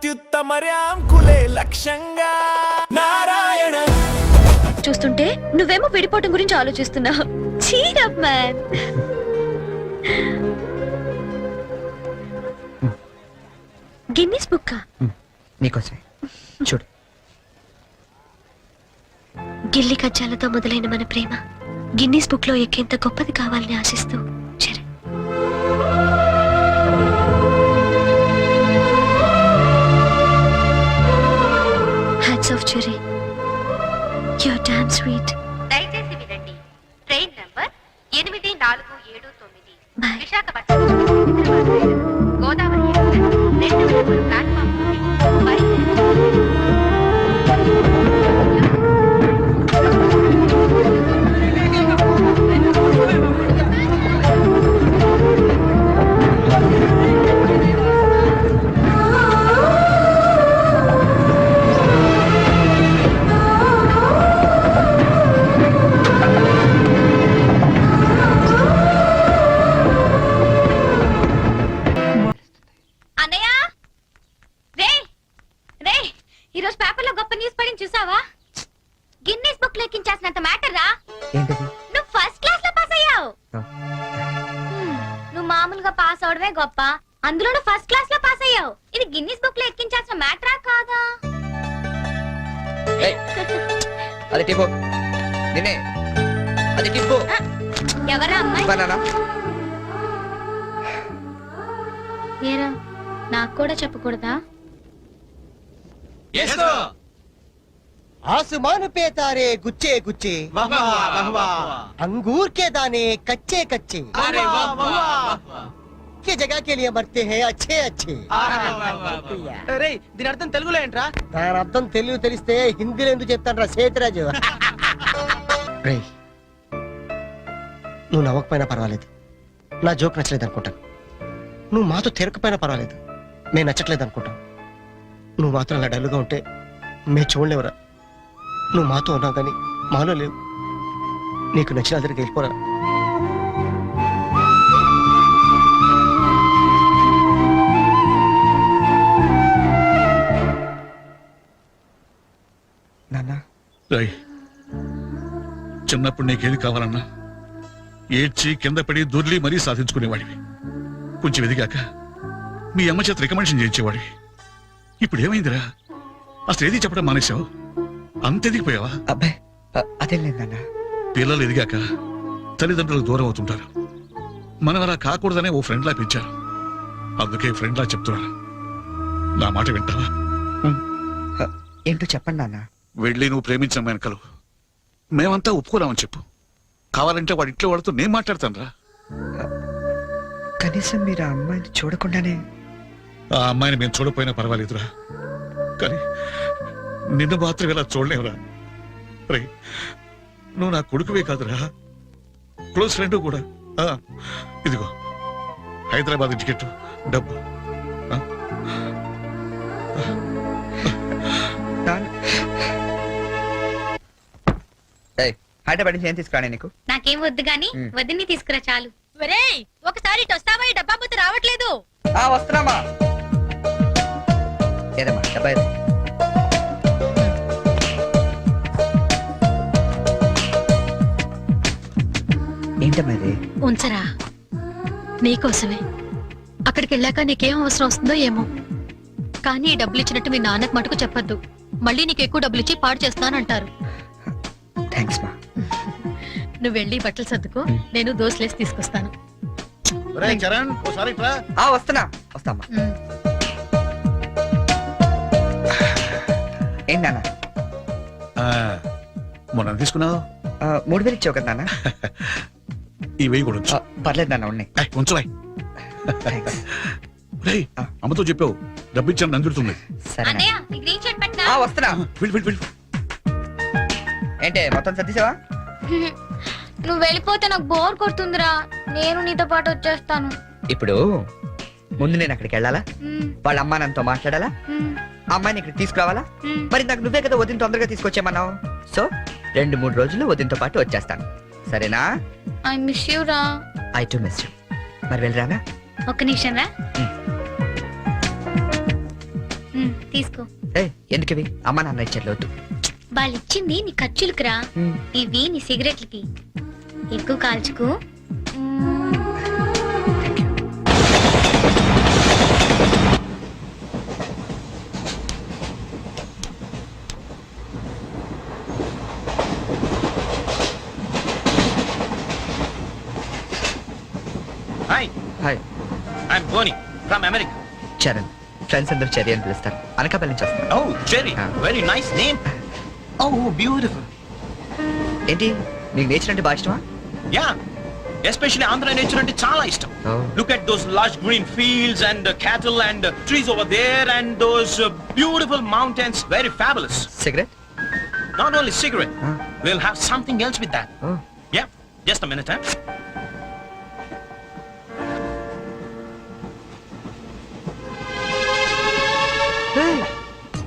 అత్యుత్తమర్యాం కులే లక్ష్యంగా నారాయణ. చూస్తుంటే నువ్వేమో విడిపోవటం గురించి ఆలోచిస్తున్నావు. Cheer up man. గిన్నిస్ బుక్ నీకోసమే చూడు. గిల్లి కజ్జాలతో మొదలైన మన ప్రేమ గిన్నిస్ బుక్ లో ఎక్కేంత గొప్పది కావాలని ఆశిస్తూ Charan. Hats off Cherry, your damn sweet. దయచేసి వినండి. Train number 8479 Visakhapatnam Godavari platform చూసావా? గిన్నిస్ బుక్ లో ఎక్కించాల్సినంత మ్యాటర్ రా. ఏంటది? నువ్వు ఫస్ట్ క్లాస్ లో పాస్ అయ్యావు. నువ్వు మామూలుగా పాస్ అవడమే గొప్ప, అందులో ఫస్ట్ క్లాస్ లో పాస్ అయ్యావు. ఇది గిన్నిస్ బుక్ లో ఎక్కించాల్సిన మ్యాటరా కాదా? అది టిపో నిన్నే, అది టిపో. ఎవరా అమ్మాయి? బనానా. ఏరా నాకు కూడా చెప్పకూడదా? आसमान पे तारे गुच्चे गुच्चे, अंगूर के दाने कच्चे कच्चे, ये जगह के लिए मरते हैं अच्छे अच्छे. దీని అర్థం తెలుగులో ఏంట్రా? దాని అర్థం తెలుగు తెలిస్తే హిందీలో ఎందుకు చెప్తాను రా సేతురాజు. నువ్వు నవ్వకపోయినా పర్వాలేదు, నా జోక్ నచ్చలేదు అనుకుంటాను. నువ్వు మాతో తిరగకపోయినా పర్వాలేదు, మేము నచ్చట్లేదు అనుకుంటాం. నువ్వు మాత్రం అలా డల్లుగా ఉంటే మేము చూడలేవురా. నువ్వు మాతో ఉన్నావు కానీ మాలో లేవు. నీకు నచ్చిన దగ్గరికి వెళ్ళిపోరా. నాన్న, చిన్నప్పుడు నీకేది కావాలన్నా ఏడ్చి కింద పడి దొర్లి మరీ సాధించుకునేవాడివి. కొంచెం ఎదిగాక మీ అమ్మ చేత రికమెండేషన్ చేయించేవాడివి. ఇప్పుడు ఏమైందిరా? అసలు ఏది చెప్పడం మానేశావు? అంత ఎదిగిపోయావా? అబ్బాయి అదేం లేదు నాన్న. పిల్లలు ఎదిగాక తల్లిదండ్రులకు దూరం అవుతుంటారు. మనం అలా కాకూడదనే ఓ ఫ్రెండ్ లా పెంచారు. అందుకే ఫ్రెండ్ లా చెప్తున్నాను, నా మాట వింటావా? ఏంటో చెప్పండి నాన్న. వెళ్ళి నువ్వు ప్రేమించిన అమ్మాయిని కలువు. మేమంతా ఒప్పుకోరామని చెప్పు. కావాలంటే వాడి ఇంట్లో వాడితో నేను మాట్లాడతాను రా. కనీసం మీరు ఆ అమ్మాయిని చూడకుండానే. ఆ అమ్మాయిని మేము చూడపోయినా పర్వాలేదురా, కానీ నిన్ను మాత్రం ఇలా చూడలేవురా. రే, నువ్వు నా కొడుకువే కాదురా, క్లోజ్ ఫ్రెండ్ కూడా. ఇదిగో హైదరాబాద్ టికెట్, డబ్బు. హైదరాబాద్ నుంచి ఏం తీసుకురా నీకు? నాకేం వద్దు గాని వదిన్ని తీసుకురా చాలు. ఒకసారి వస్తావా? ఈ డబ్బా బుద్ధి రావట్లేదు. వస్తున్నామా? ఏదమ్మా డబ్బా? ఏంటమ్మా ఇది? ఉంచరా, నీకోసమే. అక్కడికి వెళ్ళాక నీకేం అవసరం వస్తుందో ఏమో, కానీ ఈ డబ్బులు ఇచ్చినట్టు మీ నాన్నకు మటుకు చెప్పొద్దు. మళ్ళీ నీకు ఎక్కువ డబ్బులు ఇచ్చి పాడు చేస్తానంటారు. థ్యాంక్స్ మా. నువ్వు వెళ్ళి బట్టలు సర్దుకో, నేను దోశలేసి తీసుకొస్తాను. వస్తున్నా వస్తామ్మా. ఏంటి నాన్న? మొన్న తీసుకున్నావు 3000 ఇచ్చావు కదా నాన్న. ఇవి కూడా పర్లేదు నాన్న, ఉన్నాయి. ఉంచవా? అమ్మతో చెప్పావు డబ్బు ఇచ్చాను నందుతుంది. వస్తున్నా. ఏంటే మొత్తం సర్దిసావా? నువ్వు వెళ్ళిపోతే నాకు బోర్ కొడుతుందిరా, నేను నీతో పాటు వచ్చేస్తాను. ఇప్పుడు ముందు నేను అక్కడికి వెళ్ళాలా? వాళ్ళ అమ్మా నాన్నతో మాట్లాడాలా? అమ్మాయిని ఇక్కడ తీసుకురావాలా? మరి నాకు నువ్వే కదా వదిన తొందరగా తీసుకొచ్చామన్నావు. సో 2-3 రోజులు వదినతో పాటు వచ్చేస్తాను, సరేనా? ఐ మిస్ యూ రా. I to miss you. మరి వెళ్ళరానా? ఒక్క నిమిషం రా. తీసుకో. ఏ ఎందుకవి అమ్మ నాన్న ఇచ్చేట్లు వద్దు. వాళ్ళు ఇచ్చింది నీ ఖర్చులకురా, ఇవి నీ సిగరెట్లకి. ఎక్కువ కాల్చుకో. Hi, hi I'm Boni from America. Charan, friends అందరూ చెర్రీ అని పిలుస్తారు. అనకాపల్లి నుంచి వస్తాను. Oh, Jerry, very nice name. Oh, beautiful. ఏంటి నీకు నేచర్ అంటే బాగా ఇష్టమా? Yeah, especially Andhra nature ante chaala ishtam. Oh. Look at those lush green fields and cattle and trees over there and those beautiful mountains. Very fabulous. Cigarette? Not only cigarette, Huh? we'll have something else with that. Oh Yeah, just a minute, huh?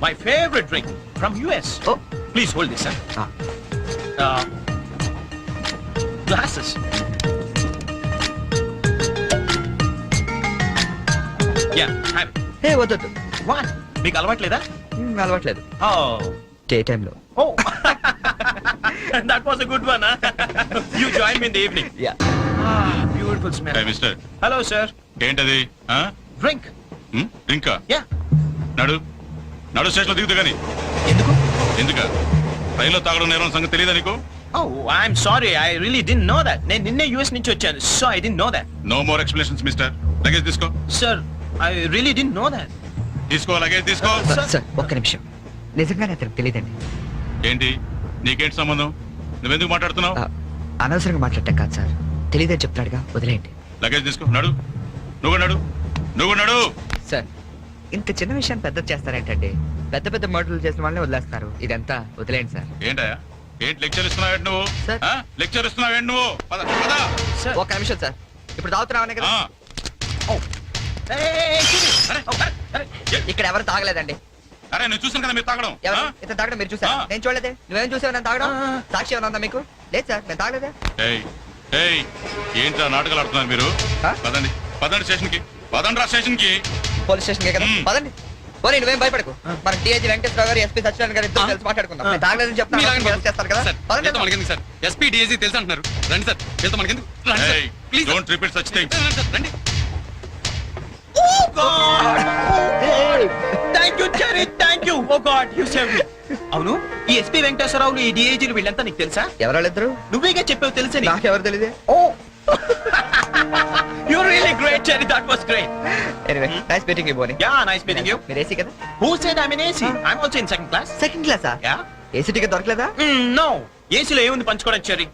My favorite drink from US. Oh Please hold this, huh? ఆ, Glasses. Yeah, have it. ఏ వద్దొద్దు. What? మీకు అలవాట్లేదా? అలవాట్లేదు. Oh. Day టైంలో. Oh. That was a good one, huh? You join me in the evening. Yeah. Ah, beautiful smell. Mister Hello, sir. ఏంటది Drink. ఇంకా Yeah. నడు నడు స్టేషన్ లో దిగుతూ గాని. ఎందుకు? ఎందుక రైల్లో తాగడం నేరం సంగతి తెలియదా నీకు? Oh, I'm sorry. I really didn't know that. నేను నిన్నే US నుంచి వచ్చాను. So I didn't know that. No more explanations mister. Luggage తీసుకో. Sir, I really didn't know that. తీసుకో లగేజ్ తీసుకో. సార్ ఒక్క నిమిషం, నిజంగానే అతనికి తెలియదండి. ఏంటి నీకేంటి సంబంధం? నువ్వెందుకు మాట్లాడుతున్నావు? అనవసరంగా మాట్లాడటం కాదు సార్, తెలియదని చెప్తున్నాడుగా, వదిలేయండి. లగేజ్ తీసుకో. నడు నువ్వు నడు నువ్వు నడు. సార్ ఇంత చిన్న విషయాన్ని పెద్ద చేస్తారేంటండి? పెద్ద పెద్ద మర్డర్లు చేసిన వాళ్ళని వదిలేస్తారు, ఇదంతా వదిలేయండి సార్. ఏంటయ్యా ఏంటి లెక్చర్ ఇస్తున్నావు నువ్వు? సార్. లెక్చర్ ఇస్తున్నావు నువ్వు? పద పద. Sir. ఒక్క నిమిషం సార్, ఇప్పుడు తాగుతున్నామనే కదా. ఆ, Oh. Hey, అరే, oh, అరే. ఇక్కడ ఎవరు తాగలేదండి. అరే నేను చూసాను కదా మీరు తాగడం. ఎవరు ఆ? ఇతను తాగడం మీరు చూసారా? ఆ. నేను చూడలేదే. నువ్వేం చూసావు నేను తాగడం? ఆ. సాక్షి ఏమైనా ఉందా మీకు? లేదు సార్, నేను తాగలేదే. ఏయ్ ఏయ్ ఏంట్రా నాటకాలు ఆడుతున్నారు మీరు? ఆ? పదండి పదండి స్టేషన్ కి. పదండి రా స్టేషన్ కి. పోలీస్ స్టేషన్ కదా, పదండి. పోనీ నువ్వేం భయపడకు, మన డిఐజీ వెంకటేశ్వర గారు, ఎస్పీ సత్యనారాయణ గారు ఇద్దరు కలిసి మాట్లాడుకుందాం. నేను తాగలేదని చెప్తాను, చేస్తారు కదా. పదండి. మనకెందుకు సార్? ఎస్పీ డిఐజీ తెలుసు అంటున్నారు. రండి సార్, వెళ్తాం. మనకెందుకు? రండి సార్, ఏయ్ please don't repeat such things. రండి. Thank you, Jerry. Thank you. Oh God, you saved me. అవును, ఈ ఎస్పీ వెంకటేశ్వరరావులు, ఈ డిఐజీలు వీళ్ళంతా నీకు తెలుసా? ఎవరాళ్ళిద్దరు? నువ్వేగా చెప్పావు తెలుసని. నాకెవరు తెలియదే. Oh. You're really great, Jerry. That was great. Anyway nice meeting you Boney. Yeah, nice meeting you. మీరు ఏసీ కదా? Who said I'm in AC? I'm also in second class. Second క్లాసా? Yeah. ఏసీ టికెట్ దొరకలేదా? No. ఏసీలో ఏముంది పంచుకోవడం, cherry?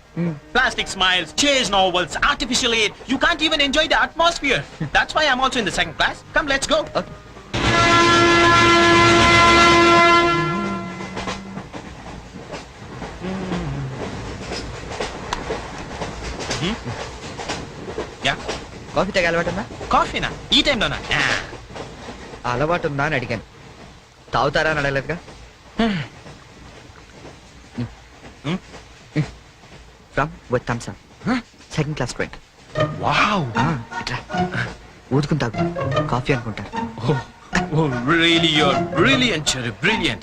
Plastic smiles, chase novels, artificial air. You can't even enjoy the atmosphere. That's why I'm also in the second class. Come, let's go. Okay. Yeah. Coffee తాగే అలవాటు ఉందా? కాఫీనా? ఈ టైంలోనా? అలవాటు ఉందా అని అడిగాను, తాగుతారా అని అడగలేదుగా. From with thumbs up, second class drink. Wow. ఇట్లా ఊదుకుని తాగు, కాఫీ అనుకుంటారు. Oh, really, you're brilliant, Cherry. Brilliant.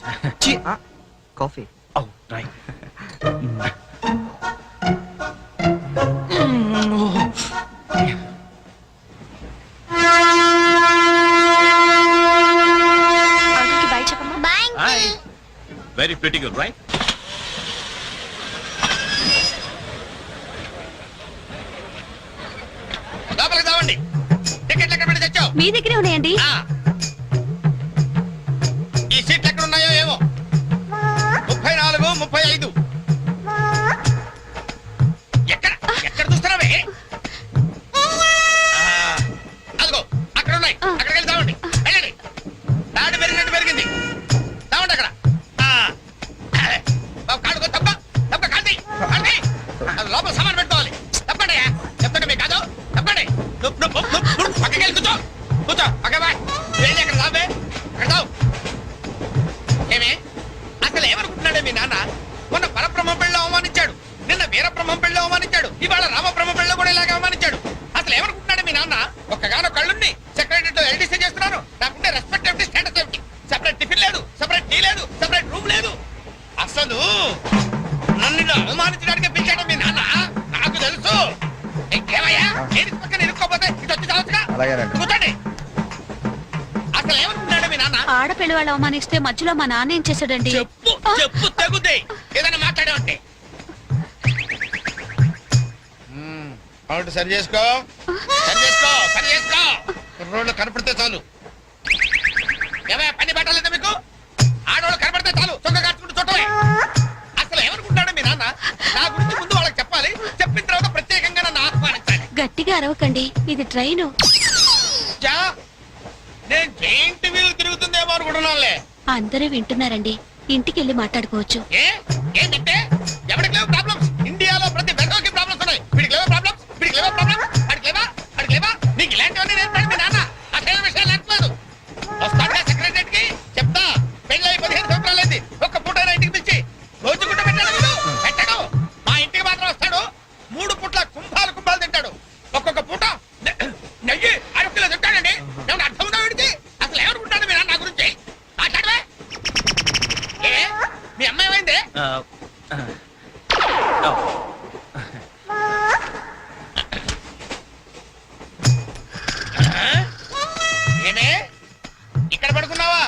Coffee. Oh, right. Hi. Very pretty girl, right? లోపలికి తావండి. టికెట్లు ఎక్కడ పెట్టి తెచ్చావు? మీ దగ్గరే ఉన్నాయండి. ఈ సీట్లు ఎక్కడ ఉన్నాయో ఏమో. 34, 35. ఎక్కడ ఎక్కడ చూస్తున్నావే? అదిగో అక్కడ ఉన్నాయి. అక్కడికి వెళ్ళి తావండి. వెళ్ళండి. తాడు పెరిగినట్టు పెరిగింది. తావండి అక్కడ. బాబు కాడుకో. తప్ప తప్ప కాంతి కాంతి. అది లోపల సామాన్ పెట్టుకోవాలి. తప్పండి. చెప్తాడు మీకు కాదు. తప్పండి. పక్కకి వెళ్ళి కూర్చో. కూర్చో. పక్క బాయ్. ఆడపిల్ల వాళ్ళు అవమానిస్తే మధ్యలో మా నాన్న ఏం చేశాడండి? చెప్పు చెప్పు తగుదే ఏదైనా మాట్లాడావంటే అవును సరి చేసుకో సరి చేసుకో రోడ్లు కనపడితే చాలు ఏమయ్య పని పెట్టలేదా మీకు ఆడవాళ్ళు కనపడితే చాలు చొక్క కట్టుకుంటూ చుట్టమే అసలు ఏమనుకుంటాడు మీ నాన్న నా గురించి ముందు వాళ్ళకి చెప్పాలి చెప్పిన తర్వాత ప్రత్యేకంగా నన్ను ఆహ్వానించాలి గట్టిగా అరవకండి, ఇది ట్రైన్. చా, నేను జైంట్ వీల్ తిరుగుతుందేమో అనుకుంటున్నానులే అందరూ వింటున్నారండి, ఇంటికి వెళ్ళి మాట్లాడుకోవచ్చు. ఏంటంటే ఎవరికి లేవు ప్రాబ్లమ్స్ ఇండియాలో ప్రతి వెదోకి ప్రాబ్లమ్స్ ఉన్నాయి వీడికి లేవా ప్రాబ్లమ్స్ వీడికి లేవా ప్రాబ్లమ్స్ వాడికి లేవా నీకు ఇలాంటివన్నీ నేర్పాడు మీ నాన్న అసలు విషయాలు నేర్పలేదు వస్తాడా సెక్రటరీ కి చెప్తా పెళ్ళి 15 సంవత్సరాలైంది ఒక్క పూట ఇంటికి పిలిచి రోజు గుడ్డ పెట్టాడు మా ఇంటికి మాత్రం వస్తాడు 3 పూట్ల కుంభాలు తింటాడు ఒక్కొక్క పూట నెయ్యి 6 కిలో తింటాడండి ఏమన్నా అర్థం ఉందా వీడికి అసలు ఏమనుకుంటాడు మీ నాన్న గురించి మాట్లాడవే మీ అమ్మాయి ఏమైంది ఏమే ఇక్కడ పడుకున్నావా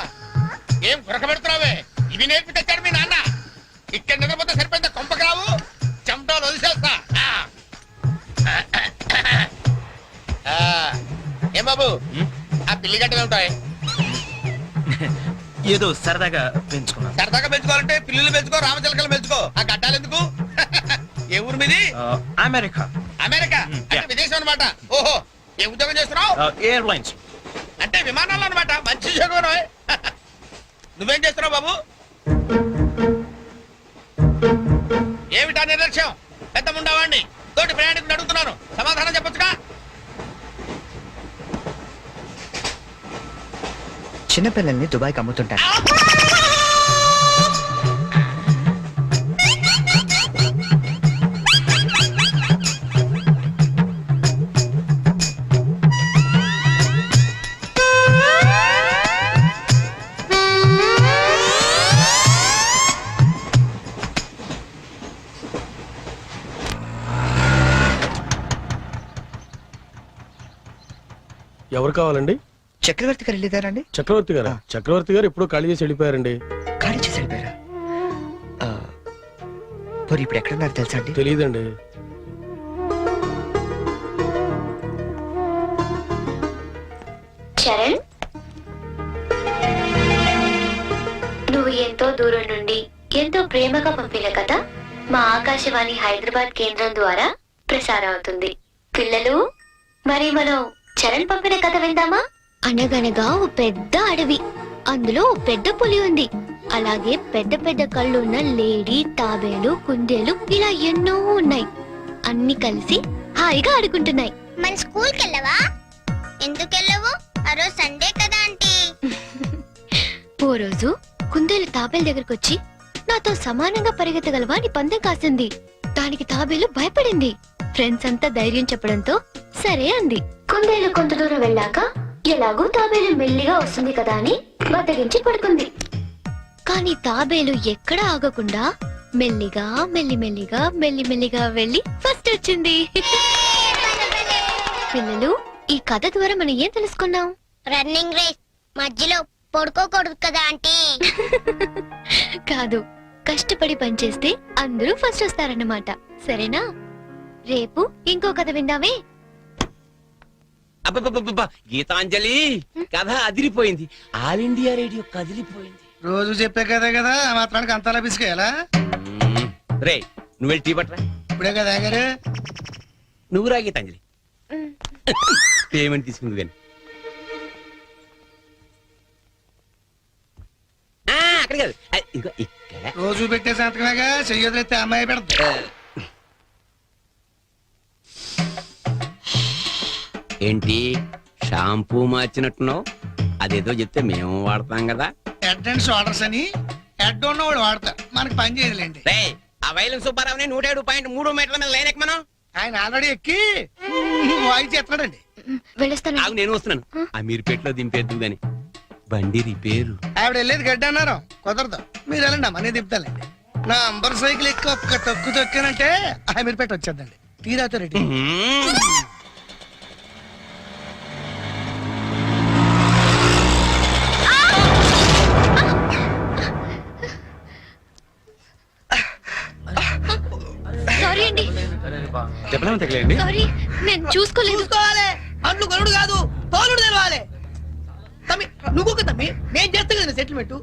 ఏం గురక పెడుతున్నావే ఇవి నేర్పి తెచ్చాడు మీ నాన్న ఇక్కడ నిద్రపోతే సరిపోయింది కొంపకి రావు చెమటలు వదిలేస్తా ఏం బాబు ఆ పిల్లి గడ్డలు ఉంటాయి ఏదో సరదాగా పెంచుకున్నాను. సరదాగా పెంచుకోవాలంటే పిల్లులు పెంచుకో రామచిలకలు పెంచుకో ఆ గడ్డాలు ఎందుకు ఏ ఊరు మీది అమెరికా అమెరికా అంటే విదేశం అనమాట ఓహో ఏ ఉద్యోగం చేస్తున్నావు ఎయిర్లైన్స్. అంటే విమానాలు అనమాట మంచి ఉద్యోగం నువ్వేం చేస్తున్నావు బాబు ఏమిటా నిర్లక్ష్యం పెద్ద ఉండవాడిని తోటి ప్రయాణికుని అడుగుతున్నాను సమాధానం చెప్పొచ్చుగా చిన్నపిల్లల్ని దుబాయ్కి అమ్ముతుంటారు. ఎవరు కావాలండి? చక్రవర్తి గారు వెళ్ళేదారండి? చక్రవర్తి గారు చక్రవర్తి గారు ఎప్పుడో ఖాళీ చేసి వెళ్ళిపోయారండి. ఖాళీ చేసి వెళ్ళిపోయారా? మరి ఇప్పుడు ఎక్కడున్నారు తెలుసా అండి? తెలియదండి. చరణ్, నువ్వు ఎంతో దూరం నుండి ఎంతో ప్రేమగా పంపిన కథ మా ఆకాశవాణి హైదరాబాద్ కేంద్రం ద్వారా ప్రసారం అవుతుంది. పిల్లలు, మరి మనం చరణ్ పంపిన కథ విందామా? అనగనగా ఓ పెద్ద అడవి, అందులో ఓ పెద్ద పులి ఉంది. అలాగే పెద్ద పెద్ద కళ్ళు ఉన్న లేడీ, తాబేలు, కుందేలు ఇలా ఎన్నో ఉన్నాయి. అన్ని కలిసి హాయిగా ఆడుకుంటున్నాయి. మన స్కూల్ కి వెళ్ళవా? ఎందుకు వెళ్ళవు? ఆ రోజు సండే కదా ఆంటీ. ఓ రోజు కుందేలు తాబేలు దగ్గరకు వచ్చి నాతో సమానంగా పరిగెత్తగలవా అని పందెం కాసింది. దానికి తాబేలు భయపడింది. ఫ్రెండ్స్ అంతా ధైర్యం చెప్పడంతో సరే అంది. కుందేలు కొంత దూరం వెళ్ళాక ఎలాగో తాబేలు మెల్లిగా వస్తుంది కదా అని బద్దగించి పడుకుంది. కానీ తాబేలు ఎక్కడ ఆగకుండా మెల్లిగా మెల్లిమెల్లిగా మెల్లిమెల్లిగా వెళ్ళి ఫస్ట్ వచ్చింది. పిల్లలు, ఈ కథ ద్వారా మనం ఏం తెలుసుకున్నాం? రన్నింగ్ రేస్ మధ్యలో పడుకోకూడదు కదా ఆంటీ. కాదు, కష్టపడి పనిచేస్తే అందరూ ఫస్ట్ వస్తారన్నమాట. సరేనా? రేపు ఇంకో కథ విందామే. అబ్బబ్బబ్బబ్బ, గీతాంజలి కథ అదిరిపోయింది. ఆల్ ఇండియా రేడియో కదిలిపోయింది. రోజు చెప్పే కదే కదా, ఆ మాత్రానికి అంతలా పిసికేయాలా? రే, నువ్వు వెళ్ళి టీ పట్టరా. ఇప్పుడే కదా గారు. నువ్వు రా గీతాంజలి. పేమెంట్ తీసుకుంది కానీ అక్కడ కాదు, ఇదిగో ఇక్కడ. రోజు పెట్టే సంతకమేగా, చెయ్యొదిలేస్తే అమ్మాయి పెడతా. ఏంటి షాంపూ మార్చినట్టున్నావు? అదేదో చెప్తే మేము వాడతాం కదా. హెడ్ అండ్ షోల్డర్స్ అని హెడ్ ఉన్న వాడు వాడతారు, మనకి పని చేయదులేండి. రే, ఆ వైలం సుబ్బారావుని 107.3 మీటర్ల మీద లైన్ ఎక్కమను. ఆయన ఆల్రెడీ ఎక్కి వాయిస్ ఎత్తాడండి. వెళ్ళొస్తాను. ఆగు, నేను వస్తున్నాను. అమీర్పేటలో దింపేద్దు గాని బండి రిపేరు. ఆవిడ వెళ్ళేది గడ్డి అన్నారు, కుదరదు. మీరు వెళ్ళండి అమ్మా, నేను దింపుతానండి. నా అంబర్ సైకిల్ ఎక్కి ఒక్క తొక్కు తొక్కానంటే అమీర్పేట వచ్చేద్దండి. తీరాతో రెడ్డి. దెబ్బలేమో తగిలేండి. సారీ నేను చూసుకోలేదు. చూసుకోవాలి, అంట్లు కొనుడు కాదు తోలుడు తెలవాలి. తమ్మి నువ్వు తమ్మి, నేను చేస్తా కదా సెటిల్మెంట్.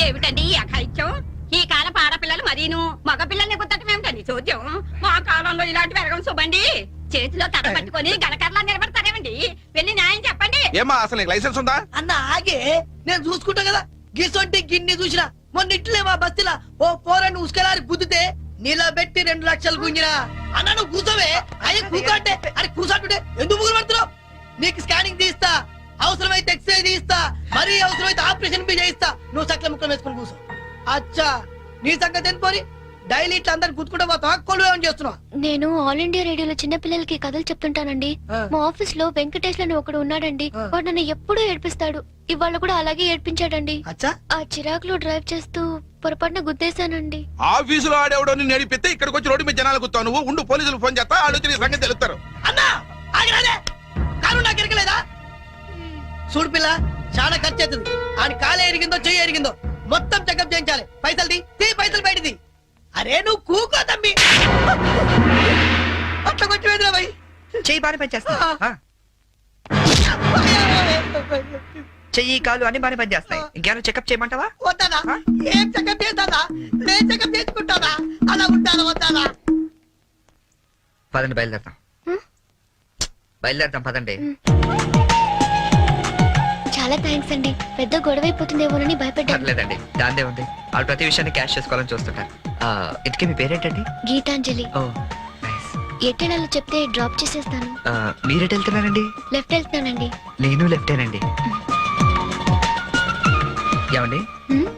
ఏమిటండి ఈ అఘాయిత్యం? ఈ కాలం ఆడపిల్లలు మరీను మగ పిల్లల్ని గుర్తటం ఏమిటండి చూద్దాం. మా కాలంలో ఇలాంటి వెరగం చూబండి. చేతిలో తడ పట్టుకొని గలకర్లా నిలబడతారేమండి? వెళ్ళి న్యాయం చెప్పండి. ఏమా అసలు నీకు లైసెన్స్ ఉందా? అన్న ఆగే, నేను చూసుకుంటా కదా. గిసొంటి గిన్ని చూసినా మొన్న ఇట్లే మా బస్తీలా ఓ పోరని ఉసుకలారి గుద్దితే నిలబెట్టి 2 లక్షలు గుంజినా. అన్న నువ్వు కూర్చోవే. అయ్యే కూర్చోంటే అరే కూర్చోంటుంటే ఎందుకు ముగ్గురు పడుతున్నావు? నీకు స్కానింగ్ తీస్తా, అవసరమైతే ఎక్స్రే తీస్తా, మరీ అవసరమైతే ఆపరేషన్ బి చేయిస్తా. నువ్వు సకల ముక్కలు వేసుకుని కూర్చో. అచ్చా నీ సంగతి ఎంత పోని? డైలీ ఇట్లా అందరు గుర్తుకుంటే మా తక్కువ ఏమని చేస్తున్నావు? నేను ఆల్ ఇండియా రేడియోలో చిన్న పిల్లలకి కథలు చెప్తుంటానండి. మా ఆఫీస్ లో వెంకటేష్ అని ఒకడు ఉన్నాడండి. వాడు నన్ను ఎప్పుడూ ఏడ్పిస్తాడు. ఇవాళ కూడా అలాగే ఏడ్పించాడండి. అచ్చా ఆ చిరాకులో డ్రైవ్ చేస్తూ పొరపాటున గుద్దేశానండి. ఆఫీసులో ఆడేవాడు నిన్ను నడిపితే ఇక్కడికి వచ్చి రోడ్డు మీద జనాలు గుర్తావు. నువ్వు ఉండు, పోలీసులు ఫోన్ చేస్తా, వాళ్ళు వచ్చి నీ సంగతి తెలుస్తారు. అన్నా ఆగిరాదే, కాను నాకు ఎరకలేదా? చూడు పిల్ల, చాలా ఖర్చు అవుతుంది. ఆయన కాలే ఎరిగిందో చెయ్యి ఎరిగిందో మొత్తం చెకప్ చేయించాలి. పైసలు తీ పైసలు బయటది. అరే నువ్వు కూకో తమ్మి. అట్లా కొట్టి వేదిరా భయ్. చెయ్యి బాగానే పనిచేస్తా. చెయ్యి కాలు అన్ని బాగానే పనిచేస్తాయి. ఇంకేమైనా చెకప్ చేయమంటావా? వద్దానా? ఏం చెకప్ చేస్తానా? నేను చెకప్ చేసుకుంటానా? అలా ఉంటానా వద్దానా? పదండి బయలుదేరతాం. బయలుదేరతాం పదండి. చాలా థ్యాంక్స్ అండి. పెద్ద గొడవ అయిపోతుందేమోనని భయపడ్డాను. పర్లేదండి, దాందే ఉంది. వాళ్ళు ప్రతి విషయాన్ని క్యాష్ చేసుకోవాలని చూస్తుంటారు. ఇంతకీ మీ పేరేంటండి? గీతాంజలి. ఓ నైస్. ఎట్టెళ్ళాలో చెప్తే డ్రాప్ చేసేస్తాను. మీరెట్ వెళ్తున్నారండి? లెఫ్ట్ వెళ్తున్నానండి. నేను లెఫ్టేనండి. ఏమండి హ్మ్?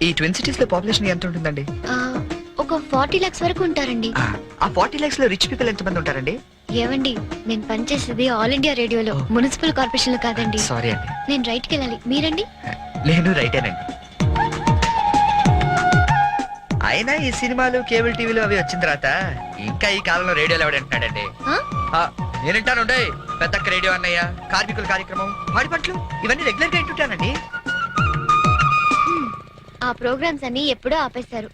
ఈ ట్విన్ సిటీస్ లో పాపులేషన్ ఎంత ఉంటుందండి? ఒక 40 lakhs వరకు ఉంటారండి. ఆ 40 lakhs లో రిచ్ పీపుల్ ఎంత మంది ఉంటారండి? ఏవండి, నేను పనిచేసేది ఆల్ ఇండియా రేడియోలో, మున్సిపల్ కార్పొరేషన్ లో కాదండి. సారీ అండి. నేను రైట్ కి వెళ్ళాలి. మీరండి? నేను రైటేనండి. అయినా ఈ సినిమాలు కేబుల్ టీవీలు అవి వచ్చిన తర్వాత ఇంకా ఈ కాలంలో రేడియోలో ఎవడంటున్నాడండి? నేనంటాను పెద్దక్క రేడియో అన్నయ్య, కార్మికుల కార్యక్రమం, పాడి పంటలు ఇవన్నీ రెగ్యులర్ గా వింటుంటానండి. ఆ ప్రోగ్రామ్స్ అన్ని ఎప్పుడో ఆపేశారు.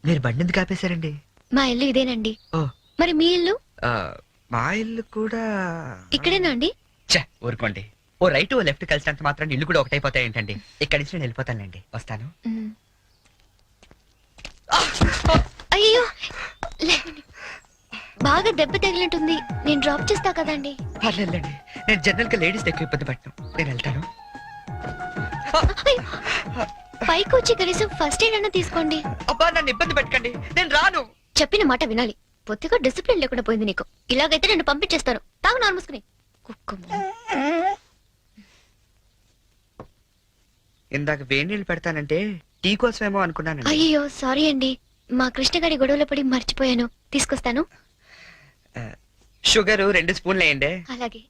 మీరు బండి ఎందుకు ఆపేశారండి? మా ఇల్లు ఇదేనండి. ఓ మరి మీ ఇల్లు? మా ఇల్లు కూడా ఇక్కడేనా అండి? ఊరుకోండి. ఓ రైట్ ఓ లెఫ్ట్ కలిసినంత మాత్రం ఇల్లు కూడా ఒకటైపోతాయి ఏంటండి? ఇక్కడి నుంచి నేను వెళ్ళిపోతానండి. వస్తాను. అయ్యో లేవండి. బాగా దెబ్బ తగిలినట్టుంది. నేను డ్రాప్ చేస్తా కదండి. పర్లేదండి, నేను జనరల్ గా లేడీస్ ఎక్కువ ఇబ్బంది పట్టను. నేను వెళ్తాను. పైకి వచ్చి కనీసం ఫస్ట్ ఎయిడ్ అన్న తీసుకోండి. అబ్బా నన్ను ఇబ్బంది పెట్టకండి, నేను రాను. చెప్పిన మాట వినాలి. పొత్తిగా డిసిప్లిన్ లేకుండా పోయింది నీకు. ఇలాగైతే నేను పంపించేస్తాను. తాగు నాన్న మూసుకుని. కుక్క ఇందాక వేడి నీళ్ళు పెడతానంటే టీ కోసమేమో అనుకున్నానండి. అయ్యో సారీ అండి. మా కృష్ణగాడి గొడవలో పడి మర్చిపోయాను. తీసుకొస్తాను. షుగర్ 2 స్పూన్లు వేయండి. అలాగే.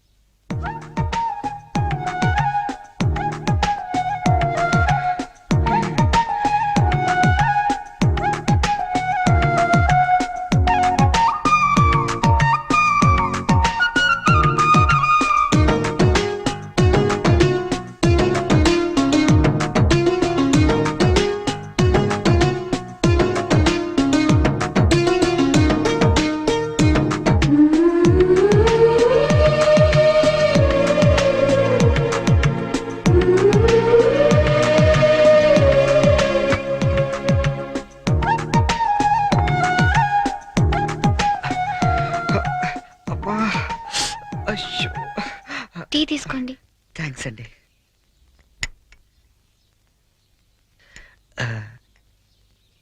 టీ తీసుకోండి. థ్యాంక్స్ అండి.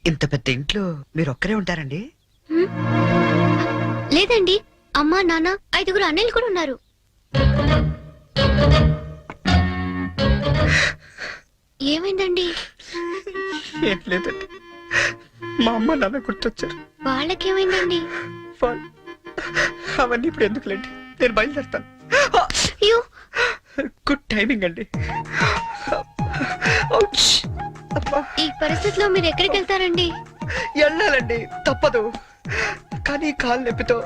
ఇంత పెద్ద ఇంట్లో మీరు ఒక్కరే ఉంటారండి? లేదండి, అమ్మా నాన్న 5 అన్నయ్యలు కూడా ఉన్నారు. ఏమైందండి? ఏం లేదండి, మా అమ్మ నాన్న గుర్తొచ్చారు. వాళ్ళకేమైందండి? అవన్నీ ఇప్పుడు ఎందుకులేండి, నేను బయలుదేరుతాను. అయ్యో గుడ్ టైమింగ్ అండి. ఈ పరిస్థితిలో మీరు ఎక్కడికి వెళ్తారండి? వెళ్ళాలండి, తప్పదు. కానీ కాలు నొప్పితో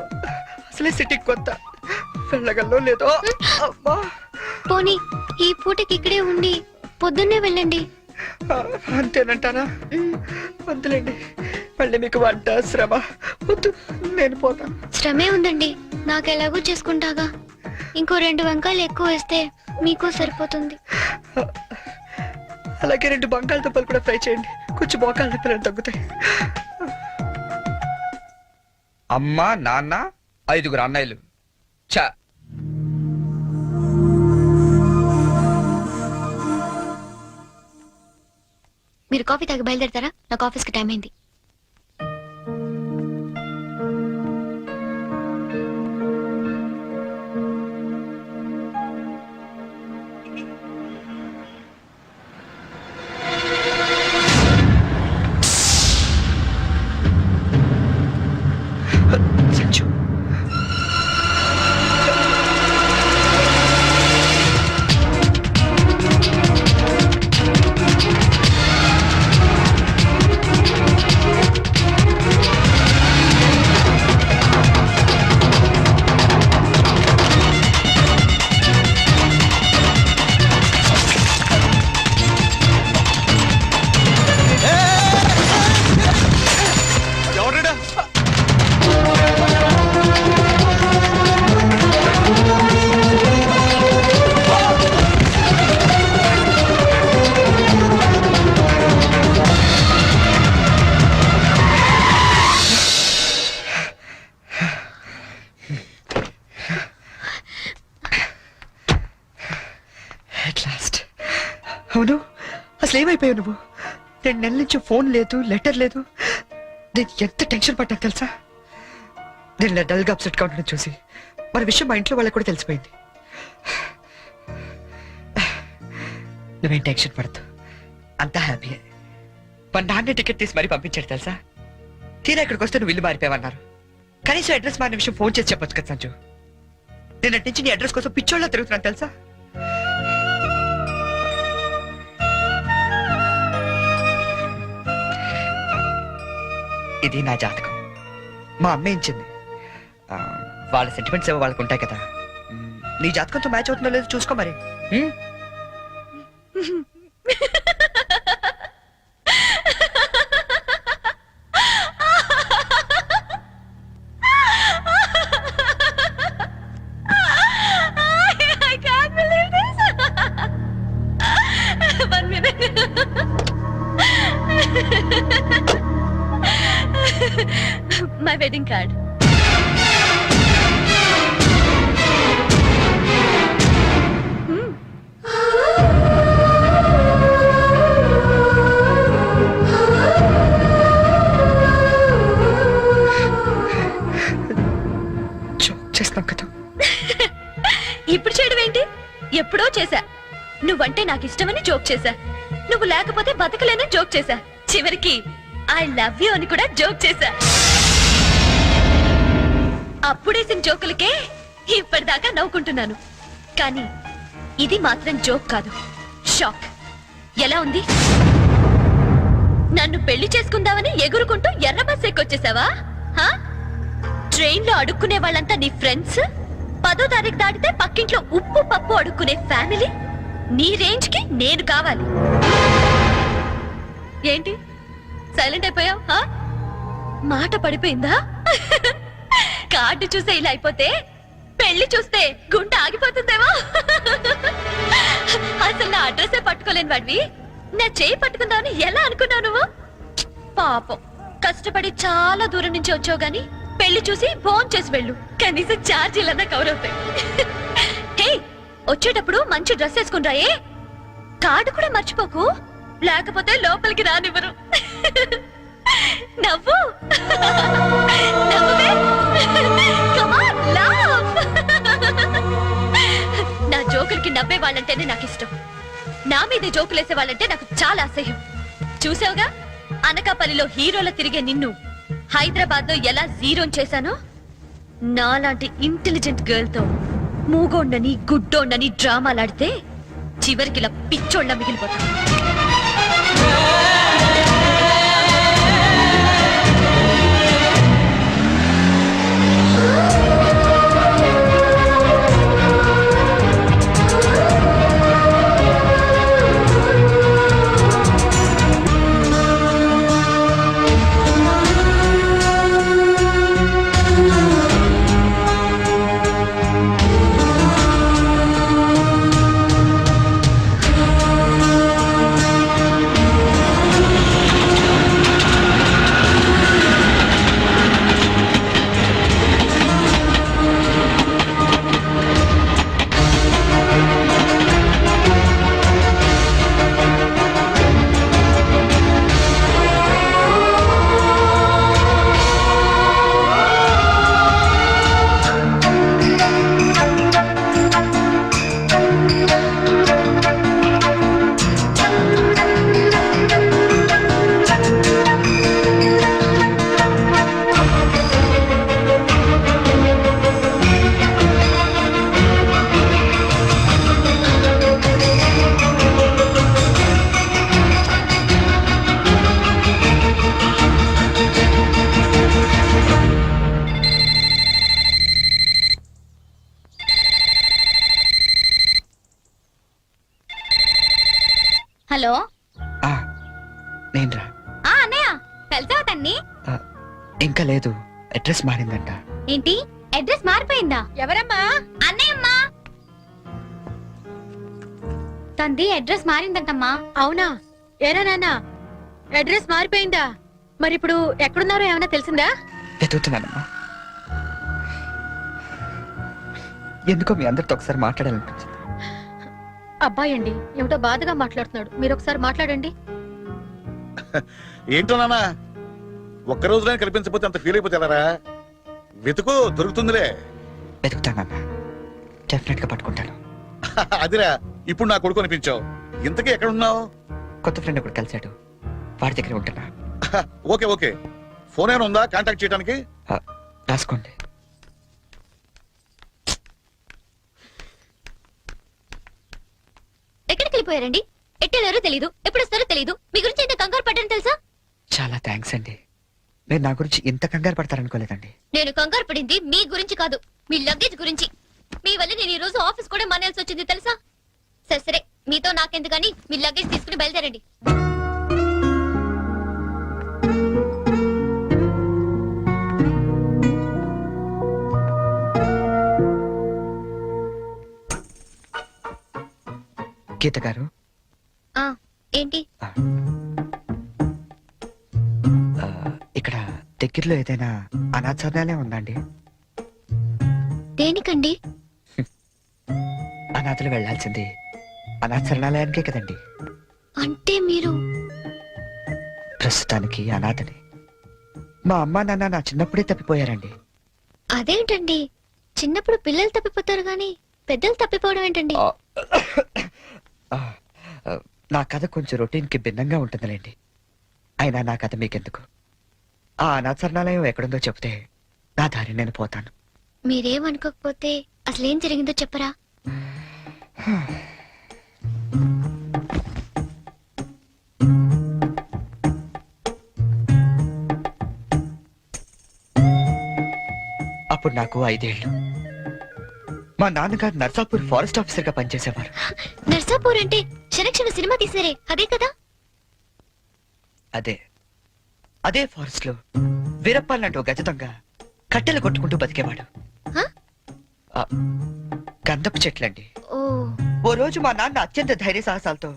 అసలే సిటీకి కొత్త, వెళ్ళగల్లో లేదో. పోనీ ఈ పూటకి ఇక్కడే ఉండి పొద్దున్నే వెళ్ళండి. అంతేనంటారా? వద్దులేండి, మళ్ళీ మీకు వంట శ్రమ వద్దు, నేను పోతాను. శ్రమే ఉందండి, నాకెలాగూ చేసుకుంటాగా. ఇంకో 2 వంకాయలు ఎక్కువ వేస్తే మీకు సరిపోతుంది. అలాగే 2 బంగాళదుంపలు కూడా ఫ్రై చేయండి, కొంచెం మోకాళ్ళ నొప్పులు తగ్గుతాయి. అమ్మ, నాన్న, 5 అన్నయ్యలు. చా మీరు కాఫీ తాగి బయలుదేరతారా? నాకు ఆఫీస్కి టైం అయింది. సంచు, ఎవడా at last. అవును, అసలు ఏమైపోయావు నువ్వు? 2 నెలల నుంచి ఫోన్ లేదు, లెటర్ లేదు. నేను ఎంత టెన్షన్ పడ్డా తెలుసా? నేను ఇలా డల్గా అప్సెట్గా ఉండడం చూసి మన విషయం మా ఇంట్లో వాళ్ళకి కూడా తెలిసిపోయింది. నువ్వేం టెన్షన్ పడద్దు, అంతా హ్యాపీ. మన నాన్నే టికెట్ తీసి మరీ పంపించాడు తెలుసా? తీరా ఇక్కడికి వస్తే నువ్వు ఇల్లు మారిపోయావన్నారు. కనీసం అడ్రస్ మారిన విషయం ఫోన్ చేసి చెప్పొచ్చు కదా సంజు. నేను అటు నుంచి నీ అడ్రస్ కోసం పిచ్చోళ్ళ తిరుగుతున్నాను తెలుసా? ఇది నా జాతకం, మా అమ్మ ఇచ్చింది. వాళ్ళ సెంటిమెంట్స్ ఏవో వాళ్ళకు ఉంటాయి కదా. నీ జాతకంతో మ్యాచ్ అవుతుందో లేదో చూసుకో మరి. My wedding card. చేస్తాం కదా. ఇప్పుడు చేయడం ఏంటి? ఎప్పుడో చేశా. నువ్వంటే నాకు ఇష్టమని జోక్ చేశా. నువ్వు లేకపోతే బతకలేనని జోక్ చేశా. చివరికి ఐ లవ్ యూ అని కూడా జోక్ చేశా. అప్పుడేసిన జోకులకే ఇప్పటిదాకా నవ్వుకుంటున్నాను. కానీ ఇది మాత్రం జోక్ కాదు, షాక్. ఎలా ఉంది? నన్ను పెళ్లి చేసుకుందామని ఎగురుకుంటూ ఎర్ర బస్ ఎక్కొచ్చేసావా? ట్రైన్ లో అడుక్కునే వాళ్ళంతా నీ ఫ్రెండ్స్, 10వ తారీఖు దాటితే పక్కింట్లో ఉప్పు పప్పు అడుక్కునే ఫ్యామిలీ. నీ రేంజ్ కి నేను కావాలి. ఏంటి సైలెంట్ అయిపోయావు? మాట పడిపోయిందా? కార్డు చూసే ఇలా అయిపోతే పెళ్లి చూస్తే గుండె ఆగిపోతుందేమో. అసలు నా అడ్రస్సే పట్టుకోలేని వాడివి నా చేయి పట్టుకుందామని ఎలా అనుకున్నావు నువ్వు? పాపం, కష్టపడి చాలా దూరం నుంచి వచ్చావు గాని పెళ్లి చూసి ఫోన్ చేసి వెళ్ళు, కనీసం ఛార్జీలన్నా కవర్ అవుతాయి. హే, వచ్చేటప్పుడు మంచి డ్రెస్ వేసుకుని రాయే. కార్డు కూడా మర్చిపోకు, లేకపోతే లోపలికి రానివ్వరు. నవ్వు నవ్వే. Come on, laugh. నా జోకులకి నవ్వే వాళ్ళంటేనే నాకు ఇష్టం. నా మీద జోకులేసే వాళ్ళంటే నాకు చాలా అసహ్యం. చూసావుగా, అనకాపల్లిలో హీరోల తిరిగే నిన్ను హైదరాబాద్ లో ఎలా జీరో చేశానో. నాలాంటి ఇంటెలిజెంట్ గర్ల్ తో మూగోండని గుడ్డోండని డ్రామాలాడితే చివరికి ఇలా పిచ్చోళ్ళ మిగిలిపోతా. హలో ఆ, నేనురా. అన్నయ్య కలిసావా తన్ని? ఇంకా లేదు, అడ్రస్ మారిందంట. ఏంటి అడ్రస్ మారిపోయిందా? ఎవరమ్మా? అన్నయ్యమ్మా, తంది అడ్రస్ మారిందంటమ్మా. అవునా? ఏరా నాన్న, అడ్రస్ మారిపోయిందా? మరి ఇప్పుడు ఎక్కడున్నారో ఏమైనా తెలిసిందా? వెతుకుతున్నానమ్మా. ఎందుకో మీ అందరితో ఒకసారి మాట్లాడాలనిపించింది. అబ్బాయి అండి ఏమిటో బాధగా మాట్లాడుతున్నాడు, మీరు ఒకసారి మాట్లాడండి. ఏంటో నాన్న, ఒక్క రోజులైనా కనిపించకపోతే అంత ఫీల్ అయిపోతే ఎలారా? వెతుకు, దొరుకుతుందిలే. వెతుకుతానన్నా, డెఫినెట్ గా పట్టుకుంటాను. అదిరా, ఇప్పుడు నా కొడుకు అనిపించావు. ఇంతకీ ఎక్కడ ఉన్నావు? కొత్త ఫ్రెండ్ ఒకటి కలిశాడు, వాడి దగ్గర ఉంటున్నా. ఓకే ఓకే, ఫోన్ ఏమైనా ఉందా కాంటాక్ట్ చేయడానికి? రాసుకోండి. ఎక్కడికి వెళ్ళిపోయారండి? ఎట్టెళ్ళారో తెలీదు, ఎప్పుడు వస్తారో తెలీదు. మీ గురించి ఎంత కంగారు పడ్డాను తెలుసా? చాలా థ్యాంక్స్ అండి. మీరు నా గురించి ఇంత కంగారు పడతారనుకోలేదండి. నేను కంగారు పడింది మీ గురించి కాదు, మీ లగేజ్ గురించి. మీ వల్ల నేను ఈ రోజు ఆఫీస్ కూడా మానేయాల్సి వచ్చింది తెలుసా? సరే సరే, మీతో నాకెందుకు గానీ మీ లగేజ్ తీసుకుని బయలుదేరండి. గీత గారు, ఏంటి? ఇక్కడ దగ్గరలో ఏదైనా అనాథాలయం ఉందండి? దేనికండి? అనాథలు వెళ్లాల్సింది అనాథ శరణాలయానికే కదండి. అంటే మీరు ప్రస్తుతానికి అనాథని. మా అమ్మా నాన్న నా చిన్నప్పుడే తప్పిపోయారండి. అదేంటండి, చిన్నప్పుడు పిల్లలు తప్పిపోతారు గాని పెద్దలు తప్పిపోవడం ఏంటండి? నా కథ కొంచెం రొటీన్ కి భిన్నంగా ఉంటుందిలేండి. అయినా నా కథ మీకెందుకు? ఆ అనాథ శరణాలయం ఎక్కడుందో చెప్తే నా దారి నేను పోతాను. మీరేమనుకోకపోతే అసలేం జరిగిందో చెప్పరా? అప్పుడు నాకు 5 ఏళ్ళు. మా నాన్నగారు నర్సాపూర్ ఫారెస్ట్ ఆఫీసర్ గా పనిచేసేవారు. నర్సాపూర్ అంటే శరక్షణ సినిమా తీసారే అదే కదా? అదే అదే ఫారెస్ట్ లో వీరప్పాలంటూ గజతంగా కట్టెలు కొట్టుకుంటూ బతికేవాడు. ఆ, గంధపు చెట్లండి. ఓ రోజు మా నాన్న అత్యంత ధైర్య సాహసాలతో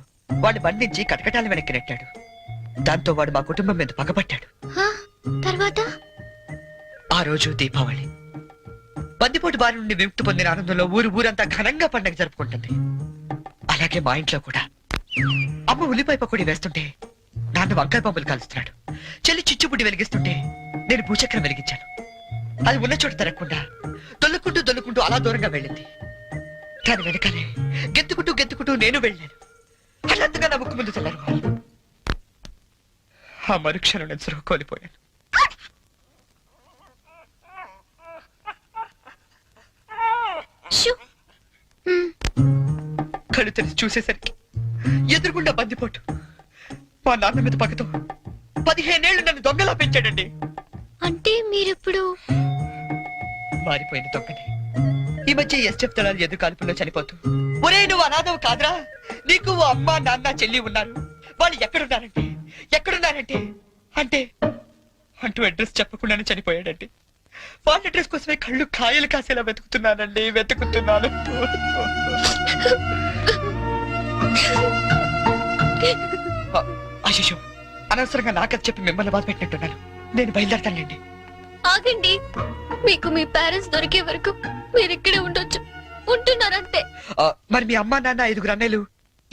వాడి బండించి కటకటాల వెనక్కి నెట్టాడు. దాంతో వాడు మా కుటుంబం మీద పగబట్టాడు. తర్వాత ఆ రోజు దీపావళి. బందిపోటు బారి నుండి విముక్తి పొందిన ఆనందంలో ఊరంతా ఘనంగా పండుగ జరుపుకుంటుంది. అలాగే మా ఇంట్లో కూడా అమ్మ ఉల్లిపాయ పకోడీ వేస్తుంటే నాన్న వంకాయ పంపులు కాలుస్తున్నాడు. చెల్లి చిచ్చుబుడ్డి వెలిగిస్తుంటే నేను భూచక్రం వెలిగించాను. అది ఉన్న చోట తిరగకుండా దొల్లుకుంటూ అలా దూరంగా వెళ్ళింది. దాని వెనకాలే గెత్తుకుంటూ నేను వెళ్ళాను. అల్లంతగా నా ముక్కు ముందు తెల్లారు. ఆ మరుక్షణం నేను సురువు కోల్పోయాను. కళ్ళు తెరిచి చూసేసరికి ఎదురుగుండా బందిపోటు. మా నాన్న మీద పగతో 15 ఏళ్ళు నన్ను దొంగలా పెంచాడండి. అంటే మీరిప్పుడు మారిపోయిన దొంగని. ఈ మధ్య ఎస్టెఫ్ దళాలు ఎదురు కాల్పుల్లో చనిపోతూ, ఒరే నువ్వు అనాథవు కాదురా, నీకు ఓ అమ్మ నాన్న చెల్లి ఉన్నారు, వాళ్ళు ఎక్కడున్నారంటే అంటే అంటూ అడ్రస్ చెప్పకుండానే చనిపోయాడండి. వాళ్ళ అడ్రస్ కోసమే కళ్ళు కాయలు కాసేలా వెతుకుతున్నాను. అశిషు, అనవసరంగా నాకది చెప్పి మిమ్మల్ని బాధ పెట్టినట్టున్నాను. నేను బయలుదేరతానండి. ఆగండి, మీకు మీ పేరెంట్స్ దొరికే వరకు మీరు ఇక్కడే ఉండొచ్చు. ఉంటున్నారంతే. మరి మీ అమ్మా నాన్న 5 అన్నయ్యలు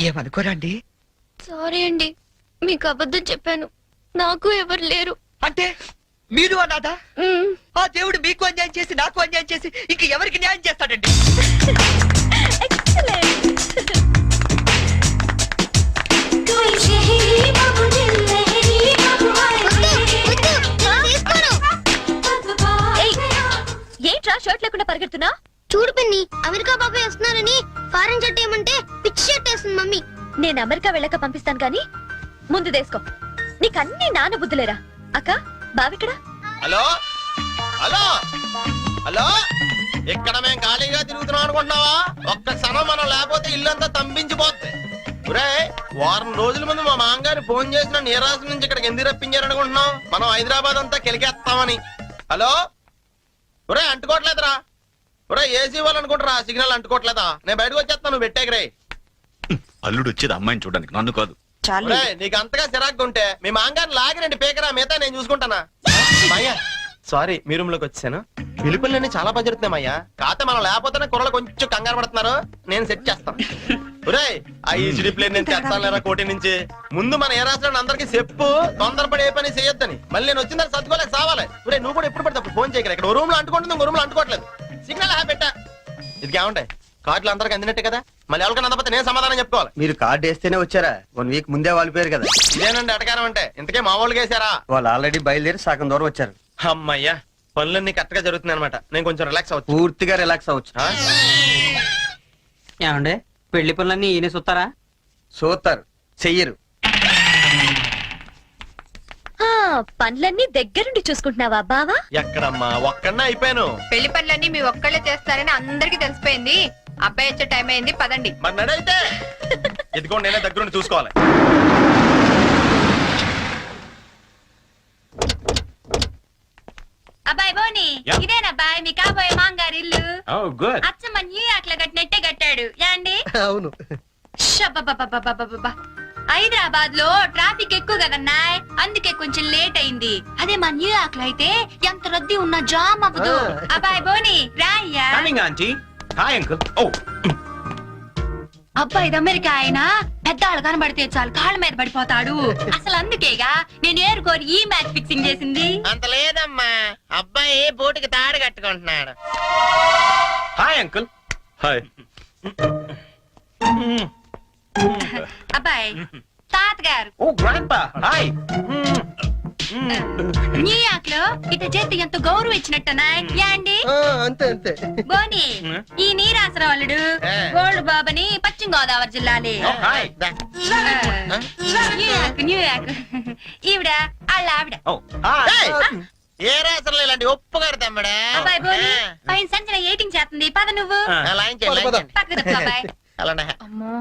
ఏమనుకోరండి? సారీ అండి, మీకు అబద్ధం చెప్పాను. నాకు ఎవరు లేరు. అంటే మీరు అనాథా? ఆ దేవుడు మీకు అన్యాయం చేసి నాకు అన్యాయం చేసి ఇంక ఎవరికి న్యాయం చేస్తాడండి? ఏంట్రా షర్ట్ లేకుండా పరిగెడుతున్నా? చూడు పిన్ని, అమెరికా బాబాయ్ వస్తున్నారని ఫారెన్ షర్ట్ ఏమంటే పిచ్చి షర్ట్ వేస్తుంది మమ్మీ. నేను అమెరికా వెళ్ళక పంపిస్తాను గాని ముందు దేసుకో. నీకన్నీ నాన్న బుద్ధులేరా? అక్క బావిక్కడ? హలో హలో హలో, ఇక్కడ మేము ఖాళీగా తిరుగుతున్నాం అనుకుంటున్నావా? ఒక్క క్షణం మనం లేకపోతే ఇల్లంతా తంపించిపోద్ది. వారం రోజుల ముందు మా మామగారు ఫోన్ చేసిన నీరాజు నుంచి ఇక్కడికి ఎందుకు రప్పించారనుకుంటున్నాం? మనం హైదరాబాద్ అంతా కెలికేస్తామని. హలో ఒరే, అంటుకోవట్లేదురా. ఒరే, ఏసీ వాళ్ళు అనుకుంటారా సిగ్నల్ అంటుకోవట్లేదా? నేను బయటకు వచ్చేస్తాను, నువ్వు పెట్టేకరే. అల్లుడు వచ్చేది అమ్మాయిని చూడడానికి, నన్ను కాదు. నీకు అంతగా చిరాకు ఉంటే మీ మామగారిని లాగి రండి పేకరా, మిగతా నేను చూసుకుంటానా. మాయ్యా సారీ, మీ రూమ్ లోకి వచ్చాను. పిలుపులన్నీ చాలా బాగా జరుగుతున్నాయి. కాకపోతే మనం లేకపోతేనే కుర్రలు కొంచెం కంగారు పడుతున్నారు. నేను సెట్ చేస్తాను. ఒరే, ఆ ఈజీ ప్లేన్ నేను తెస్తాను కోటి నుంచి. ముందు మన ఏ రాష్ట్రాన్ని అందరికీ చెప్పు, తొందరపడి ఏ పని చేయొద్దని. మళ్ళీ నేను వచ్చిన సర్దుకోలేక సావాలి. ఒరే, నువ్వు కూడా ఎప్పుడు పడితే అప్పుడు ఫోన్ చేయగలరు. ఇక్కడ రూమ్ లో అంటుకుంటుంది, ఇంకో రూమ్ లో అంటుకోవట్లేదు. సిగ్నల్ పెట్టా. ఇది ఏముంటాయి, కార్డులు అందరికి అందినట్టే కదా. మళ్ళీ ఎవరికైనా అందకపోతే నేను సమాధానం చెప్పుకోవాలి. మీరు కార్డు వేస్తేనే వచ్చారా? 1 వీక్ ముందే వాళ్ళిపోయారు కదా. ఇదేనండి అటకారం అంటే. ఇంతకే మా వాళ్ళు వేసారా? వాళ్ళు ఆల్రెడీ బయలుదేరి సగం దూరం వచ్చారు. అమ్మయ్యా, పనులన్నీ కరెక్ట్ గా జరుగుతున్నాయి అనమాట. నేను కొంచెం రిలాక్స్ అవచ్చు. పూర్తిగా రిలాక్స్ అవ్వచ్చు. ఏమండే పెళ్లి పనులన్నీ ఈయన చూస్తారా? చూస్తారు, చెయ్యరు. పనులన్నీ దగ్గరుండి చూసుకుంటున్నావా బావా? ఎక్కడమ్మా, ఒక్కడనే అయిపోయాను. పెళ్లి పనులన్నీ మీ ఒక్కళ్ళే చేస్తారని అందరికి తెలిసిపోయింది. అబ్బాయి వచ్చే టైం అయింది, పదండి. మరి నడైతే ఇదిగో నేనే దగ్గరుండి చూసుకోవాలి. అబ్బాయి బోని, Yeah. ఇదేనబ్బాయి మీ కాబోయే మాంగారు ఇల్లు. Oh, good. అచ్చమ్మ న్యూయార్క్ లో కట్టినట్టే కట్టాడు. యాండి అవును. హైదరాబాద్ లో ట్రాఫిక్ ఎక్కువ కదన్నాయ్, అందుకే కొంచెం లేట్ అయింది. అదే మా న్యూయార్క్ లో అయితే ఎంత రద్దీ ఉన్నా జామ్ అవ్వదు. అబ్బాయి బోని రాయ్యా. Coming, auntie. Hi, uncle. Oh. అబ్బాయి ఇది అమెరికా ఆయన, పెద్దాళ్ళు కనబడితే చాలు కాళ్ళ మీద పడిపోతాడు. అసలు అందుకేగా నేను ఏరుకోరి ఈ మ్యాచ్ ఫిక్సింగ్ చేసింది. అంత లేదమ్మా, అబ్బాయి బోటుకి తాడు కట్టుకుంటున్నాడు. Hi, uncle. Hi. అబ్బాయి తాతగారు Oh, grandpa. Hi. న్యూయార్క్ లో ఇట చేతి ఎంత గౌరవం ఇచ్చినట్టనా యాండి. అంతే అంతే. బోని, ఈ నీరాసరావులుడు గోల్డ్ బాబని పశ్చిమ గోదావరి జిల్లాలే. Oh, hi. న్యూయార్క్ ఈవిడ వాళ్ళ ఆవిడ. Oh, hi. ఏ రాత్రులు ఇలాంటి ఒప్పు కడతామ్మడా. అబ్బాయి బోని పైన సంచన ఎయిటింగ్ చేస్తుంది, పద నువ్వు పక్కకు తప్పు అబ్బాయి. అలానే అమ్మో,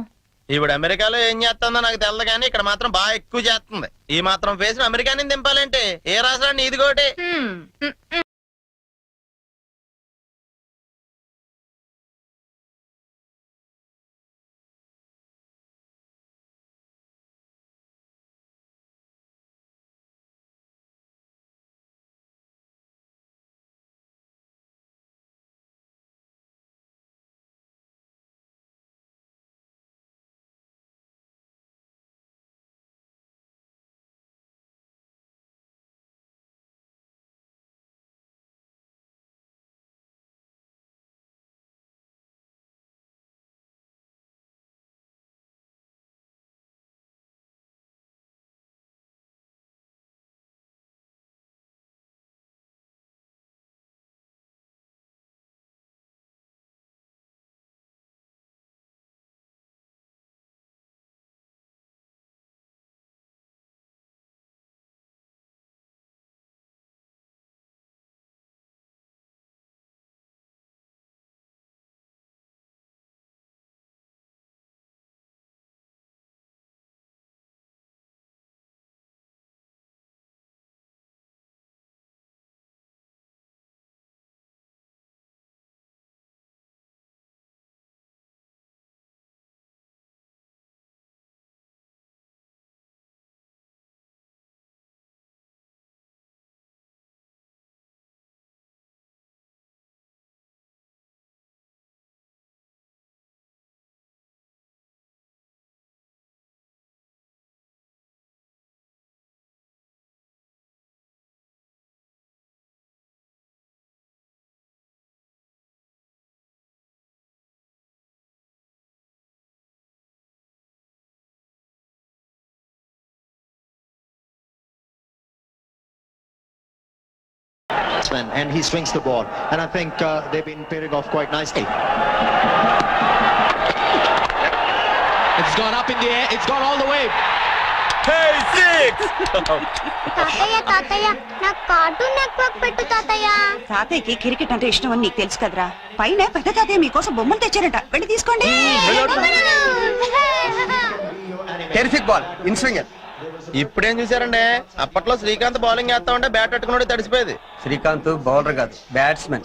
ఇప్పుడు అమెరికాలో ఏం చేస్తుందో నాకు తెలదు కానీ ఇక్కడ మాత్రం బాగా ఎక్కువ చేస్తుంది. ఈ మాత్రం ఫేస్ అమెరికా నుంచి దింపాలంటే ఏ రాష్ట్రాన్ని ఇది కోటి. And he swings the ball, and I think they've been pairing off quite nicely. It's gone up in the air, it's gone all the way. Hey, six! తాతయ్య తాతయ్య నాకు కార్టూన్ నెట్వర్క్ పెట్టు తాతయ్య. తాతయ్యకి క్రికెట్ అంటే ఇష్టం అని నీకు తెలుసు కదరా. పైన పెద్ద తాతయ్య మీకోసం బొమ్మలు తెచ్చారట, వెళ్ళి తీసుకోండి. Terrific ball in swinger. ఇప్పుడేం చూసారండి, అప్పట్లో శ్రీకాంత్ బౌలింగ్ వేస్తా ఉంటే బ్యాట్ పట్టుకున్నాడు తడిసిపోయేది. శ్రీకాంత్ బౌలర్ కాదు, బ్యాట్స్మెన్.